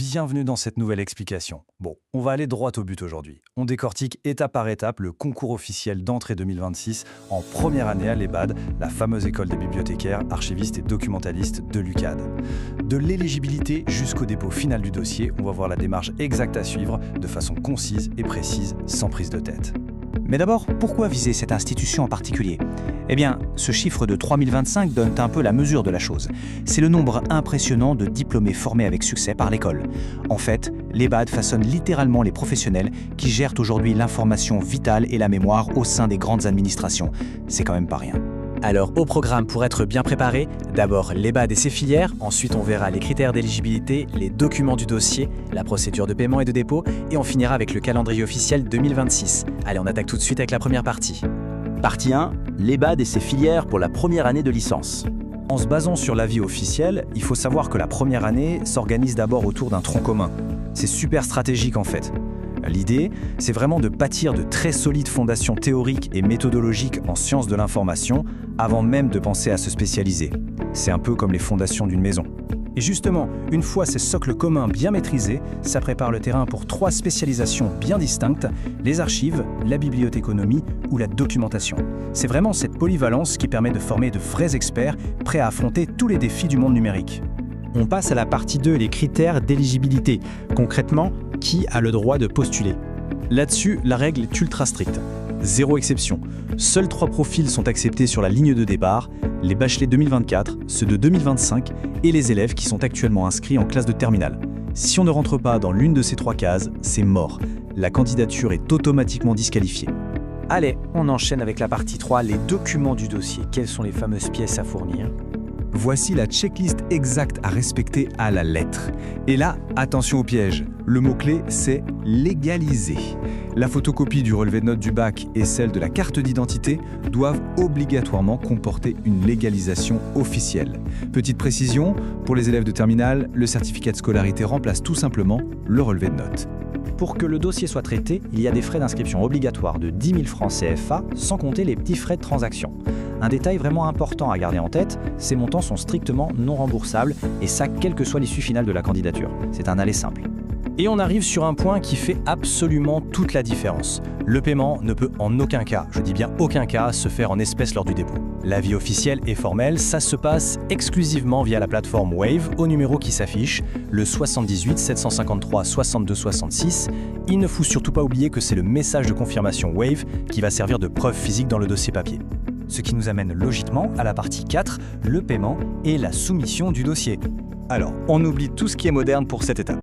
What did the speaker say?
bienvenue dans cette nouvelle explication. Bon, on va aller droit au but aujourd'hui. On décortique étape par étape le concours officiel d'entrée 2026 en première année à l'EBAD, la fameuse école des bibliothécaires, archivistes et documentalistes de l'UCAD. De l'éligibilité jusqu'au dépôt final du dossier, on va voir la démarche exacte à suivre de façon concise et précise, sans prise de tête. Mais d'abord, pourquoi viser cette institution en particulier? Eh bien, ce chiffre de 3025 donne un peu la mesure de la chose. C'est le nombre impressionnant de diplômés formés avec succès par l'école. En fait, l'EBAD façonne littéralement les professionnels qui gèrent aujourd'hui l'information vitale et la mémoire au sein des grandes administrations. C'est quand même pas rien. Alors au programme pour être bien préparé, d'abord l'EBAD et ses filières, ensuite on verra les critères d'éligibilité, les documents du dossier, la procédure de paiement et de dépôt, et on finira avec le calendrier officiel 2026. Allez, on attaque tout de suite avec la première partie. Partie 1, l'EBAD et ses filières pour la première année de licence. En se basant sur l'avis officiel, il faut savoir que la première année s'organise d'abord autour d'un tronc commun. C'est super stratégique en fait. L'idée, c'est vraiment de bâtir de très solides fondations théoriques et méthodologiques en sciences de l'information avant même de penser à se spécialiser. C'est un peu comme les fondations d'une maison. Et justement, une fois ces socles communs bien maîtrisés, ça prépare le terrain pour 3 spécialisations bien distinctes, les archives, la bibliothéconomie ou la documentation. C'est vraiment cette polyvalence qui permet de former de vrais experts prêts à affronter tous les défis du monde numérique. On passe à la partie 2, les critères d'éligibilité. Concrètement, qui a le droit de postuler? Là-dessus, la règle est ultra stricte. 0 exception. Seuls 3 profils sont acceptés sur la ligne de départ, les bacheliers 2024, ceux de 2025 et les élèves qui sont actuellement inscrits en classe de terminale. Si on ne rentre pas dans l'une de ces 3 cases, c'est mort. La candidature est automatiquement disqualifiée. Allez, on enchaîne avec la partie 3, les documents du dossier. Quelles sont les fameuses pièces à fournir? Voici la checklist exacte à respecter à la lettre. Et là, attention au piège. Le mot-clé, c'est « légaliser ». La photocopie du relevé de notes du bac et celle de la carte d'identité doivent obligatoirement comporter une légalisation officielle. Petite précision, pour les élèves de terminale, le certificat de scolarité remplace tout simplement le relevé de notes. Pour que le dossier soit traité, il y a des frais d'inscription obligatoires de 10 000 francs CFA, sans compter les petits frais de transaction. Un détail vraiment important à garder en tête, ces montants sont strictement non remboursables, et ça quelle que soit l'issue finale de la candidature. C'est un aller simple. Et on arrive sur un point qui fait absolument toute la différence. Le paiement ne peut en aucun cas, je dis bien aucun cas, se faire en espèces lors du dépôt. L'avis officiel et formel, ça se passe exclusivement via la plateforme Wave au numéro qui s'affiche, le 78 753 62 66. Il ne faut surtout pas oublier que c'est le message de confirmation Wave qui va servir de preuve physique dans le dossier papier. Ce qui nous amène logiquement à la partie 4, le paiement et la soumission du dossier. Alors, on oublie tout ce qui est moderne pour cette étape.